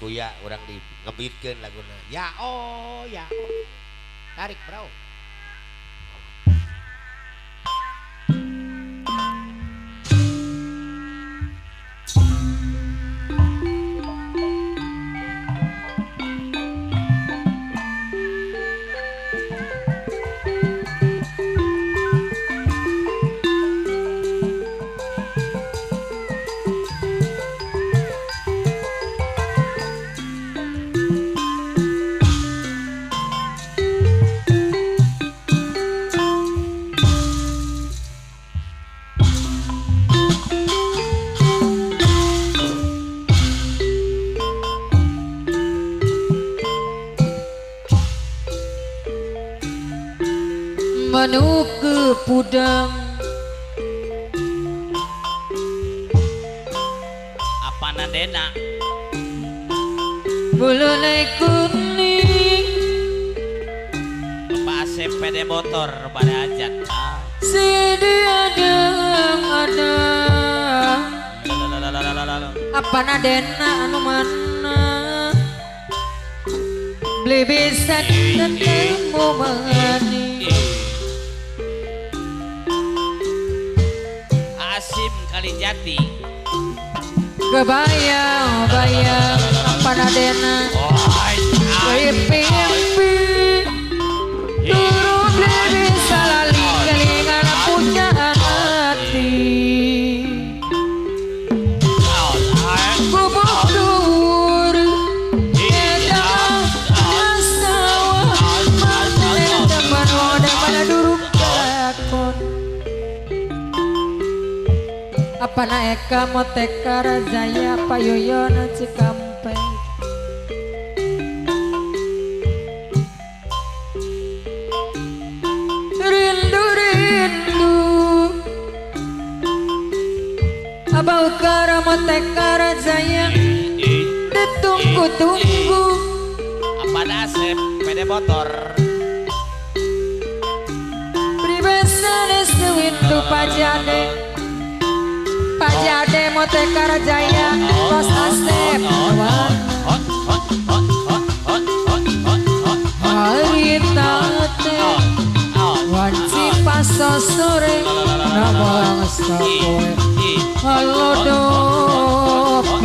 kuya orang di ngebitkeun laguna. Ya oh ya. Tarik, Bro. Manu ke pudang apa nadena bulune kuning Bapak sepeda motor pada ajak sidi ada apa nadena anu mana beli bisa ketemu mani Asim Kalijati kebayang bayang apa nadena pipi turun beli bisa lali kelingan punya hati kubuk dur edah masawa mantel depan roda pada durung takon apa naeka moteka rajaya payoyona Cikampek rindu abau kara moteka rajaya ditunggu-tunggu apa Asep sepeda motor pribesane sewindu Pajade moteka rajaya kos Asep hari tate wanci paso sore nabang sapoe halo dopan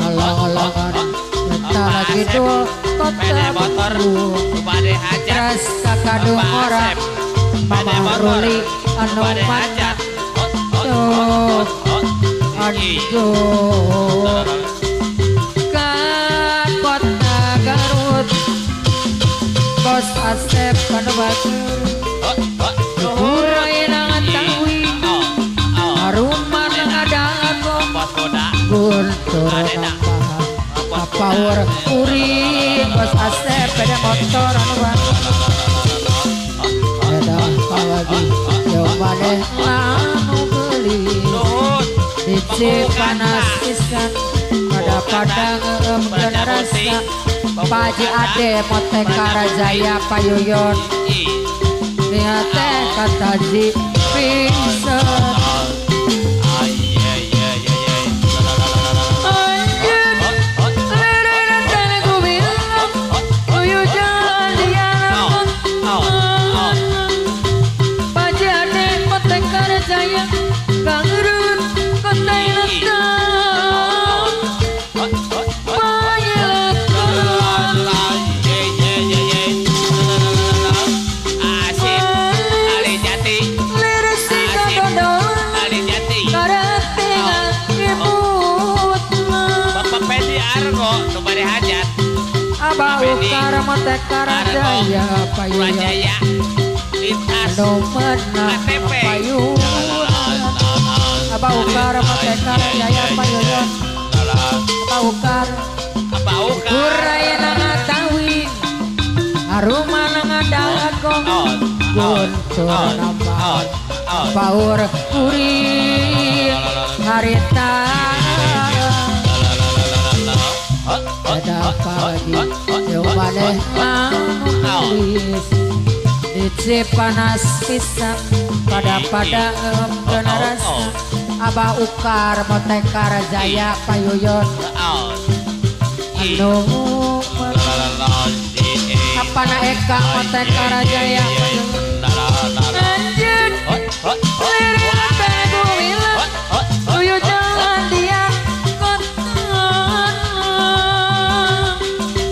alang-alangan kita lagi dua kota motor pada ajak teras kakadung orang Mama Ruli anu manjat tuh aduh ka kota Garut kos Asep kanu batur urai nangan tawi haruman ngadago guntur nambah power uri kos Asep beda motor anu batur lagi jawabannya anu beli dici panas pisan pada padang dan rasa Paji Ade moteka rajaya payoyon niate kata di pisan Ukara moteka rajaya Rajaya lintas menang payung apa ukara moteka rajaya payung apa ukara urai nangatawi aruma nangadalago guntur nambah paur uri harita ada pagi jawabannya manis dici panas pisang pada generasi Abah Ukar Motekar Jaya Payuyon anu apana Eka Motekar Jaya anjeun lirik tegu milet tuyu jalan dia kotan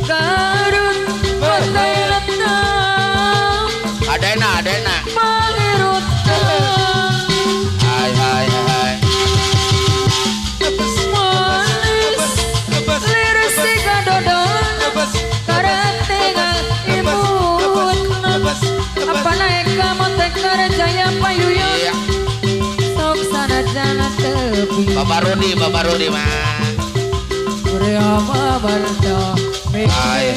garut kotai letang adena mangirut hai manis liris tiga dodon karantingan imut apa naik kamu tekar jaya payuyun sok sanajana tepi Bapak Rudi mah Kuriama balda hai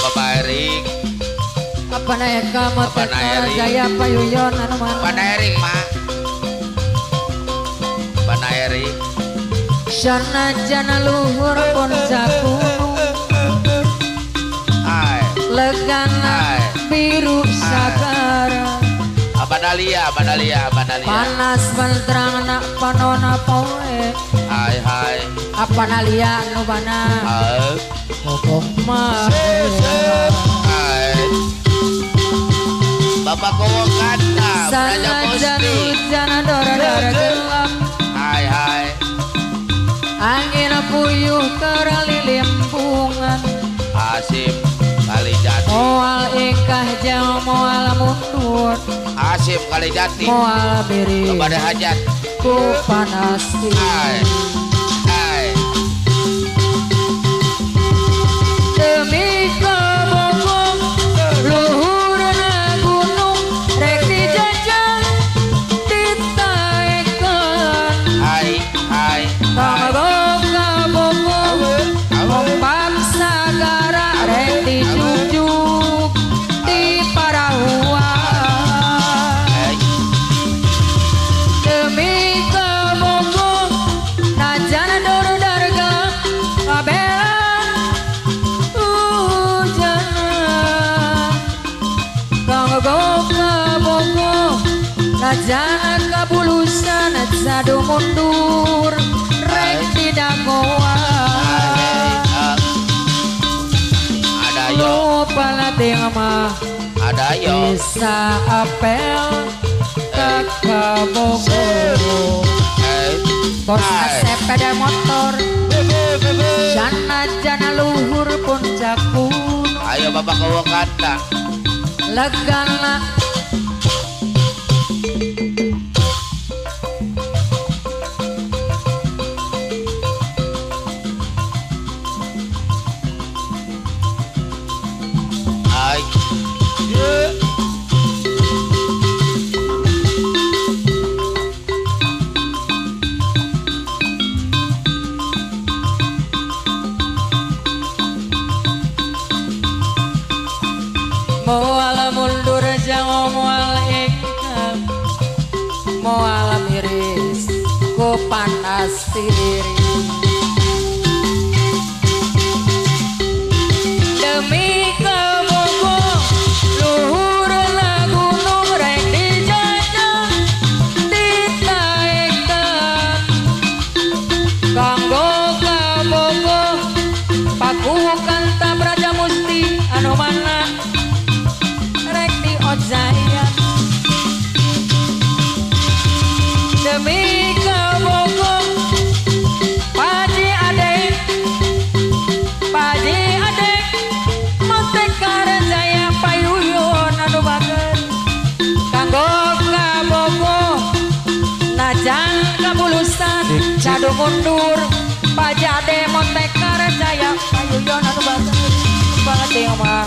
Bapak Erik apa naik kamu tekar jaya payuyun anu mana Bana Erik mah Bana Erik sanajana luhur pun sakunung hai legana biru sagara Banalia panas bentrang nak panona poe hai apa nalia nu bana kokok mah hai Bapak Kowokanda Raja sanajan Posti hujan dora-dora gelap hai angin puyuh keralilim bunga Asim Kalijati moal ingkah jauh moal mundur Asim Kalijati moal biri kepada hajat ku panas hai demi kebongkong luhurna gunung rek dijajah ditaekeun hai kagok kabongkong ombak sagara rek dijujuk di parahuan demi kebongkong najana dor darga kabelan hujan kagok kabongkong najana kabulusan sadu mundur rek tidak goa ada yo lupa latih mah ada yo bisa apel kabogoro kos sepeda motor jana luhur puncak gunung ayo Bapak Kowokanda legana hai moal mundur jangan moal ingkang moal miris ku panas diri demi kebongkong luhur gunung rek dijajah ditaekeun kanggo kabongkong pakuhukan tab Raja Musti anu mana rek diojayan demi kebongkong Paji adek Motekar Jaya Payuyun anu bageun kanggo kabongkong najan kabulusan cadu mundur Paji adek Motekar Jaya Payuyun anu bageun banget mah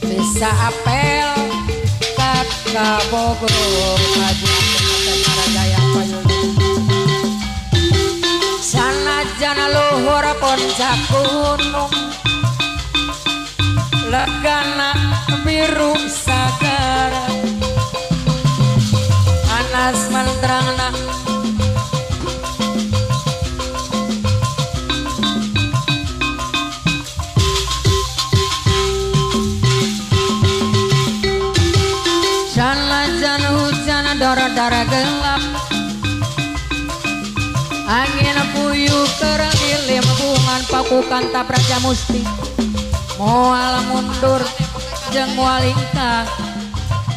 bisa apel kat kabogor Paji adek Motekar Jaya Payuyun sanajan luhur puncak gunung legana biru sagara panas mantrangna dara gelap angin puyuh kerlilim bungan pakukan tabraja musti moal mundur jeung moal ingkang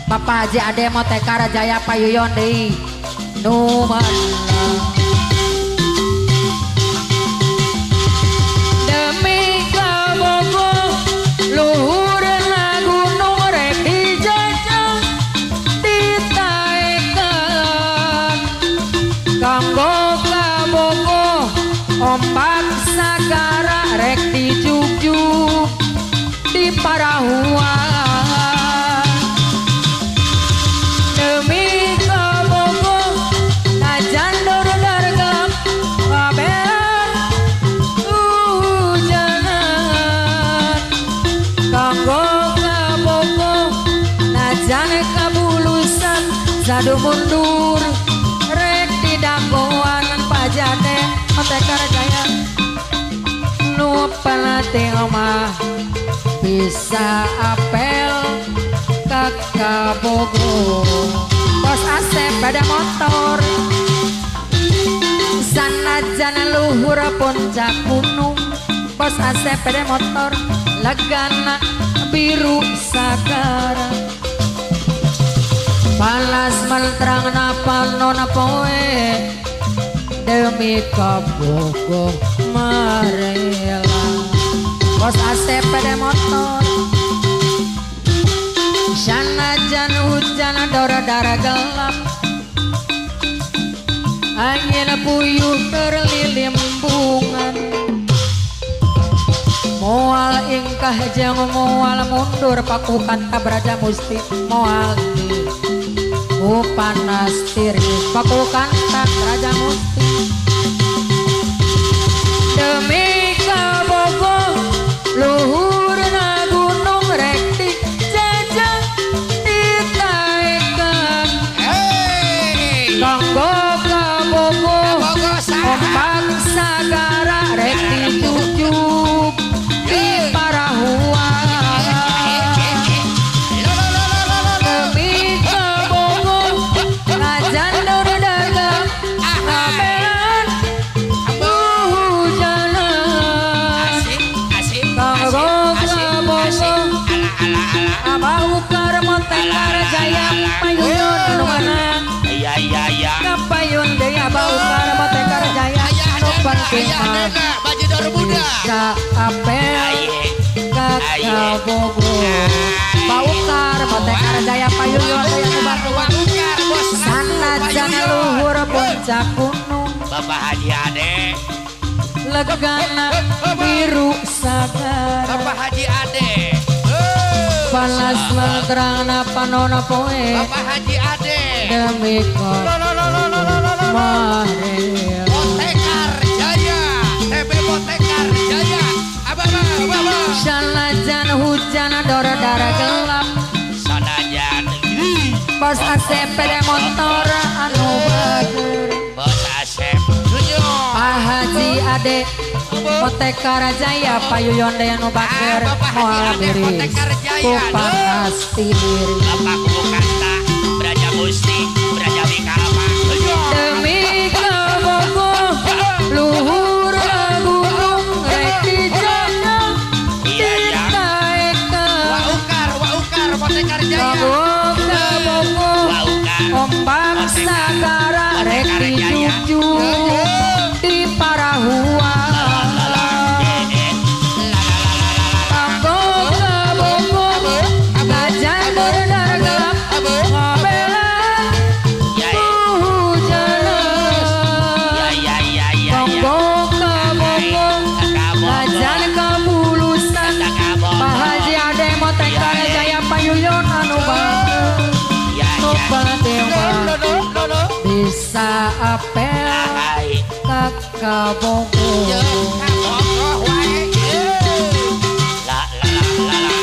Bapak Haji Ade Motekara Jaya Payuyon deui nu manang demi kabogo luhurna gunung rek dijajah ditaekeun kanggo kabogo ombak sagara rek dijuk-juk di parahuan demi kabogo najan dor-dor gelap kabean hujanan kanggo kabogo najan kabulusan sadu mundur rek didanggoan pajade Motekara Jaya nu pelatih omah bisa apel kakak bogo bos Asep pada motor sanajan luhur puncak gunung bos Asep pada motor legana biru sagara palas menterang napa nona poe demi kabogo marela bos Asep pada motor sanajan hujan dara gelap angin puyuh kerlilim bungan moal ingkah jeung moal mundur pakukan tabraja musti moal panas tiris pakukan tabraja musti demi kabogo luhurna gunung rek dijajah ditaekeun kanggo kabogo ombak sagara rek dijuk-juk di parahuan demi kabogo najan dor-dor gelap kabean hujanan kanggo kabogo Abah Ukar Motekara Jaya Payuyon nu manang kapayun deui Abah Ukar Motekara Jaya nu penting bisa apel kakak bogo Abah Ukar Motekara Jaya Payuyon deui nu bantuan sanajan luhur puncak gunung Bapak Haji Ade legana biru sagara Bapak Haji Ade panas menterang napa nona poe Bapak Haji Ade demi marel Motekar Jaya TB Motekar Jaya abah sanajan hujan dara gelap sanajan bos Asep pada motor anu bager bos Asep tunjuk Pak Haji Ade Motekara Jaya Payuyon daya nu bager moal biris ku panas tiris Bapak Kubukanta Braja Musti Braja Wikalapa demi kabogo luhur gunung rek dijajah ditaekeun Wa Ukar Motekar Jaya kabogo ombak sagara rek dijuk-juk di parahuan kanggo kabogo najan dor-dor gelap kabelan hujanan kanggo kabogo najan kabulusan Pak Haji Ade Motekara Jaya Payuyon anu bager nu penting bisa apel kakak bogo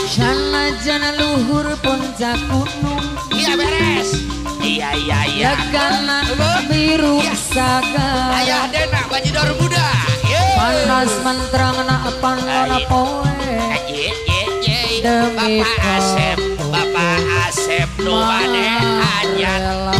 sanajan luhur puncak gunung iya beres iya legana biru sagara ayah dena bajidor muda panas menterang pan lona poe demi Bapak Asep nu bade hajat